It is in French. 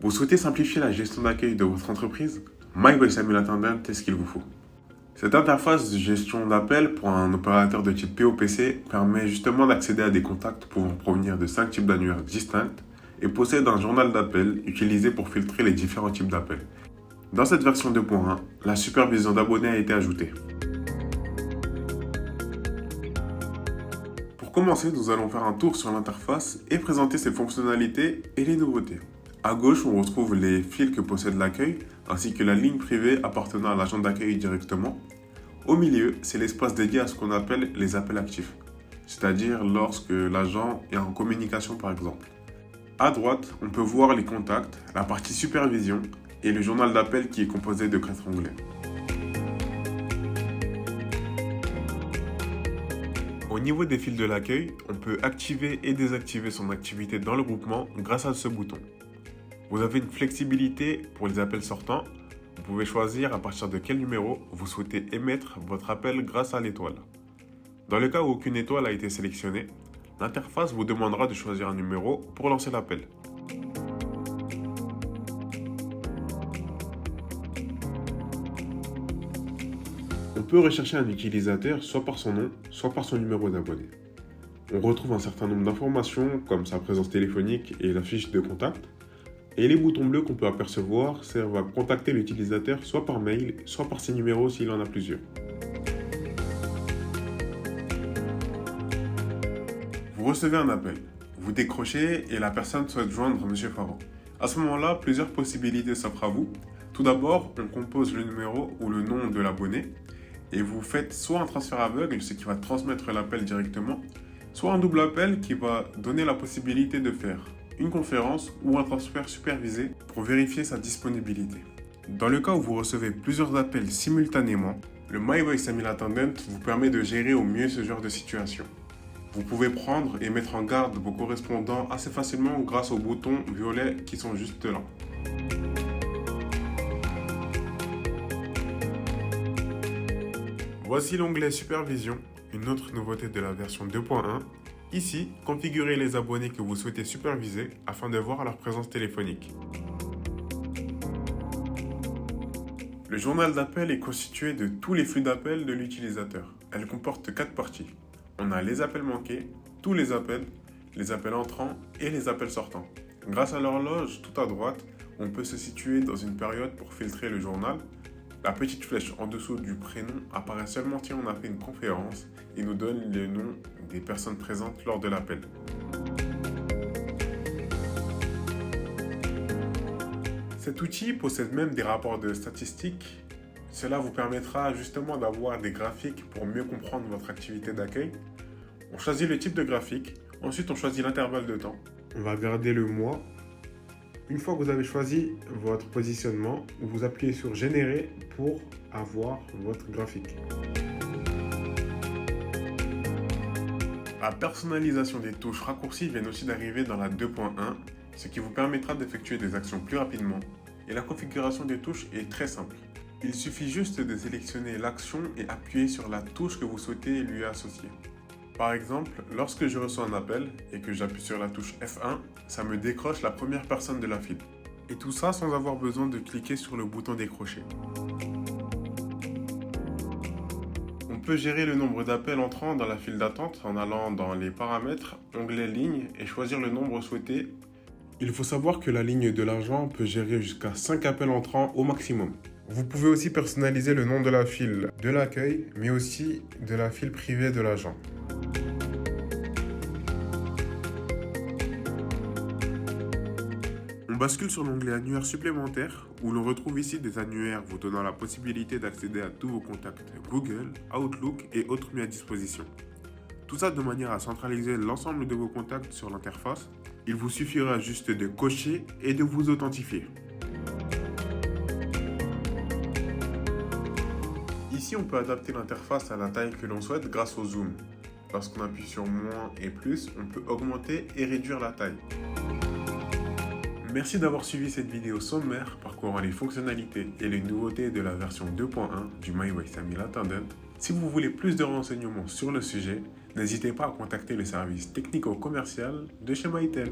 Vous souhaitez simplifier la gestion d'accueil de votre entreprise? MyVoice Email Attendant est ce qu'il vous faut. Cette interface de gestion d'appel pour un opérateur de type POPC permet justement d'accéder à des contacts pouvant provenir de 5 types d'annuaires distincts et possède un journal d'appel utilisé pour filtrer les différents types d'appels. Dans cette version 2.1, la supervision d'abonnés a été ajoutée. Pour commencer, nous allons faire un tour sur l'interface et présenter ses fonctionnalités et les nouveautés. À gauche, on retrouve les fils que possède l'accueil, ainsi que la ligne privée appartenant à l'agent d'accueil directement. Au milieu, c'est l'espace dédié à ce qu'on appelle les appels actifs, c'est-à-dire lorsque l'agent est en communication par exemple. À droite, on peut voir les contacts, la partie supervision et le journal d'appel qui est composé de 4 onglets. Au niveau des fils de l'accueil, on peut activer et désactiver son activité dans le groupement grâce à ce bouton. Vous avez une flexibilité pour les appels sortants. Vous pouvez choisir à partir de quel numéro vous souhaitez émettre votre appel grâce à l'étoile. Dans le cas où aucune étoile a été sélectionnée, l'interface vous demandera de choisir un numéro pour lancer l'appel. On peut rechercher un utilisateur soit par son nom, soit par son numéro d'abonné. On retrouve un certain nombre d'informations comme sa présence téléphonique et la fiche de contact. Et les boutons bleus qu'on peut apercevoir servent à contacter l'utilisateur soit par mail, soit par ses numéros s'il en a plusieurs. Vous recevez un appel, vous décrochez et la personne souhaite joindre M. Faro. À ce moment-là, plusieurs possibilités s'offrent à vous. Tout d'abord, on compose le numéro ou le nom de l'abonné et vous faites soit un transfert aveugle, ce qui va transmettre l'appel directement, soit un double appel qui va donner la possibilité de faire une conférence ou un transfert supervisé pour vérifier sa disponibilité. Dans le cas où vous recevez plusieurs appels simultanément, le MyVoice Email Attendant vous permet de gérer au mieux ce genre de situation. Vous pouvez prendre et mettre en garde vos correspondants assez facilement grâce aux boutons violets qui sont juste là. Voici l'onglet Supervision, une autre nouveauté de la version 2.1. Ici, configurez les abonnés que vous souhaitez superviser afin de voir leur présence téléphonique. Le journal d'appel est constitué de tous les flux d'appels de l'utilisateur. Elle comporte 4 parties. On a les appels manqués, tous les appels entrants et les appels sortants. Grâce à l'horloge tout à droite, on peut se situer dans une période pour filtrer le journal. La petite flèche en dessous du prénom apparaît seulement si on a fait une conférence et nous donne le nom des personnes présentes lors de l'appel. Cet outil possède même des rapports de statistiques. Cela vous permettra justement d'avoir des graphiques pour mieux comprendre votre activité d'accueil. On choisit le type de graphique, ensuite on choisit l'intervalle de temps. On va garder le mois. Une fois que vous avez choisi votre positionnement, vous appuyez sur Générer pour avoir votre graphique. La personnalisation des touches raccourcies vient aussi d'arriver dans la 2.1, ce qui vous permettra d'effectuer des actions plus rapidement. Et la configuration des touches est très simple. Il suffit juste de sélectionner l'action et appuyer sur la touche que vous souhaitez lui associer. Par exemple, lorsque je reçois un appel et que j'appuie sur la touche F1, ça me décroche la première personne de la file. Et tout ça sans avoir besoin de cliquer sur le bouton décrocher. On peut gérer le nombre d'appels entrants dans la file d'attente en allant dans les paramètres, onglet ligne et choisir le nombre souhaité. Il faut savoir que la ligne de l'agent peut gérer jusqu'à 5 appels entrants au maximum. Vous pouvez aussi personnaliser le nom de la file de l'accueil, mais aussi de la file privée de l'agent. On bascule sur l'onglet annuaire supplémentaire où l'on retrouve ici des annuaires vous donnant la possibilité d'accéder à tous vos contacts Google, Outlook et autres mis à disposition. Tout ça de manière à centraliser l'ensemble de vos contacts sur l'interface. Il vous suffira juste de cocher et de vous authentifier. Ici, on peut adapter l'interface à la taille que l'on souhaite grâce au zoom. Lorsqu'on appuie sur moins et plus, on peut augmenter et réduire la taille. Merci d'avoir suivi cette vidéo sommaire parcourant les fonctionnalités et les nouveautés de la version 2.1 du MyVoice Email Attendant. Si vous voulez plus de renseignements sur le sujet, n'hésitez pas à contacter le service technico-commercial de chez Mytel.